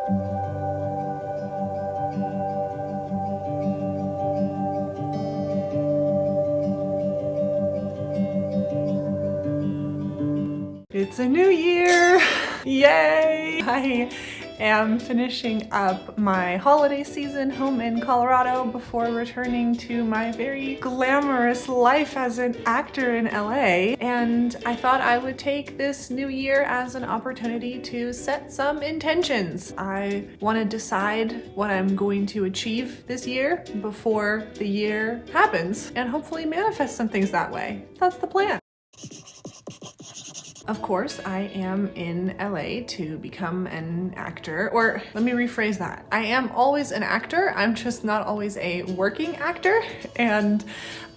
It's a new year! Yay! I am finishing up my holiday season home in Colorado before returning to my very glamorous life as an actor in LA. And I thought I would take this new year as an opportunity to set some intentions. I want to decide what I'm going to achieve this year before the year happens and hopefully manifest some things that way. That's the plan. Of course, I am in LA to become an actor, or let me rephrase that. I am always an actor, I'm just not always a working actor, and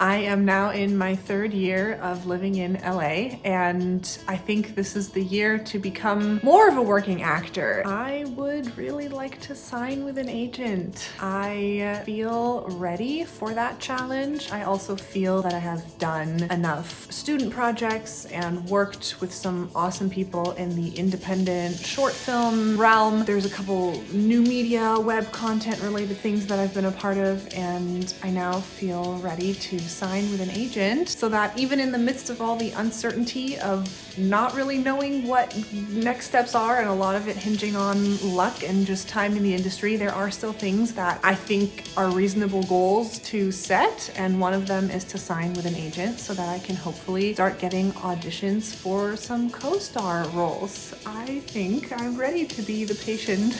I am now in my third year of living in LA, and I think this is the year to become more of a working actor. I would really like to sign with an agent. I feel ready for that challenge. I also feel that I have done enough student projects and worked with some awesome people in the independent short film realm. There's a couple new media, web content related things that I've been a part of, and I now feel ready to sign with an agent so that even in the midst of all the uncertainty of not really knowing what next steps are and a lot of it hinging on luck and just time in the industry, there are still things that I think are reasonable goals to set, and one of them is to sign with an agent so that I can hopefully start getting auditions for some co-star roles. I think I'm ready to be the patient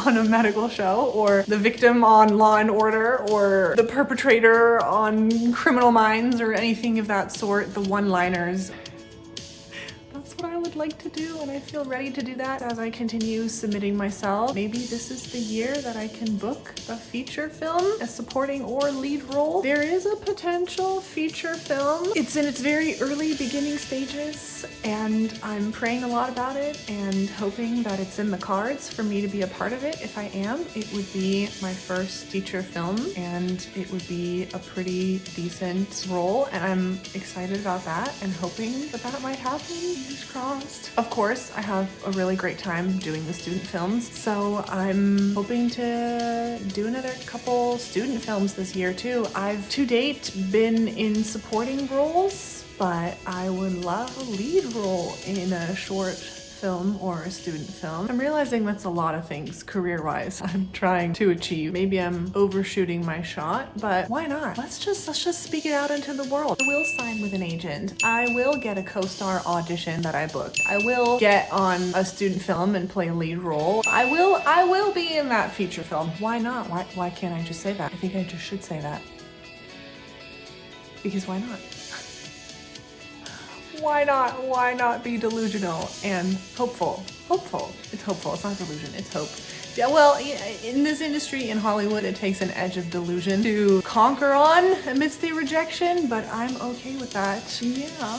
on a medical show, or the victim on Law and Order, or the perpetrator on Criminal Minds, or anything of that sort, the one-liners. That's what I would like to do, and I feel ready to do that as I continue submitting myself. Maybe this is the year that I can book a feature film, a supporting or lead role. There is a potential feature film. It's in its very early beginning stages, and I'm praying a lot about it and hoping that it's in the cards for me to be a part of it. If I am, it would be my first feature film, and it would be a pretty decent role, and I'm excited about that and hoping that that might happen. Fingers crossed. Of course, I have a really great time doing the student films, so I'm hoping to do another couple student films this year too. I've to date been in supporting roles, but I would love a lead role in a short film or a student film. I'm realizing that's a lot of things career-wise I'm trying to achieve. Maybe I'm overshooting my shot, but why not? Let's just speak it out into the world. I will sign with an agent. I will get a co-star audition that I booked. I will get on a student film and play a lead role. I will be in that feature film. Why not? Why can't I just say that? I think I just should say that. Because why not? Why not? Why not be delusional and hopeful? Hopeful. It's hopeful. It's not delusion. It's hope. Yeah, well, in this industry, in Hollywood, it takes an edge of delusion to conquer on amidst the rejection, but I'm okay with that. Yeah.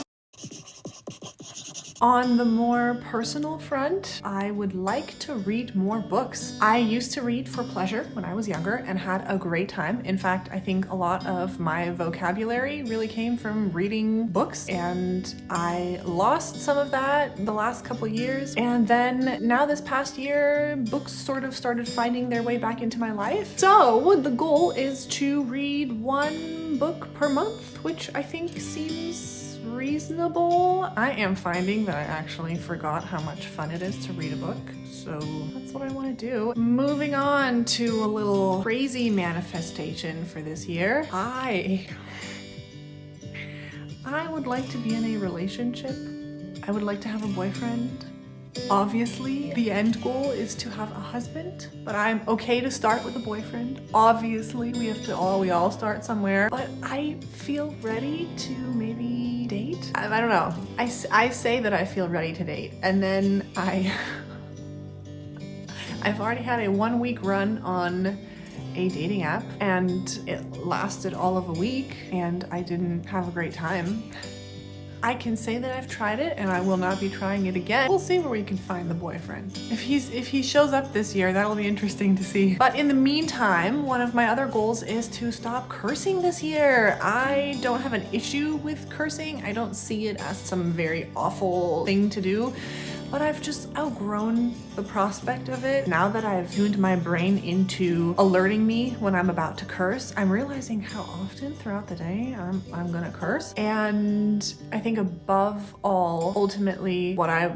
On the more personal front, I would like to read more books. I used to read for pleasure when I was younger and had a great time. In fact, I think a lot of my vocabulary really came from reading books, and I lost some of that the last couple years. And then now this past year, books sort of started finding their way back into my life. So the goal is to read one book per month, which I think seems reasonable. I am finding that I actually forgot how much fun it is to read a book, so that's what I want to do. Moving on to a little crazy manifestation for this year. I would like to be in a relationship. I would like to have a boyfriend. Obviously, the end goal is to have a husband, but I'm okay to start with a boyfriend. Obviously, we all start somewhere, but I feel ready to maybe date. I don't know. I say that I feel ready to date, and then I've already had a 1-week run on a dating app, and it lasted all of a week, and I didn't have a great time. I can say that I've tried it, and I will not be trying it again. We'll see where we can find the boyfriend. If he shows up this year, that'll be interesting to see. But in the meantime, one of my other goals is to stop cursing this year. I don't have an issue with cursing. I don't see it as some very awful thing to do. but I've just outgrown the prospect of it. Now that I've tuned my brain into alerting me when I'm about to curse, I'm realizing how often throughout the day I'm gonna curse. And I think above all, ultimately, what I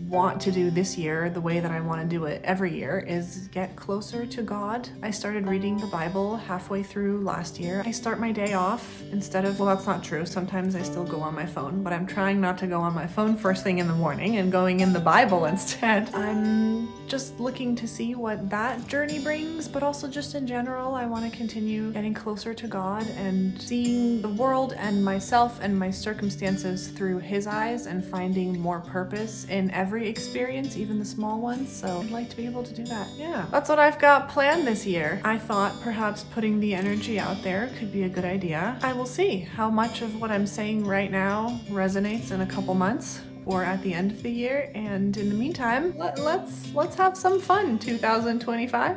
want to do this year, the way that I want to do it every year, is get closer to God. I started reading the Bible halfway through last year. I start my day off instead of, well, that's not true. Sometimes I still go on my phone, but I'm trying not to go on my phone first thing in the morning and going in the Bible instead. I'm just looking to see what that journey brings, but also just in general, I want to continue getting closer to God and seeing the world and myself and my circumstances through His eyes and finding more purpose in every experience, even the small ones. So I'd like to be able to do that. Yeah, that's what I've got planned this year. I thought perhaps putting the energy out there could be a good idea. I will see how much of what I'm saying right now resonates in a couple months or at the end of the year. And in the meantime, let's have some fun, 2025.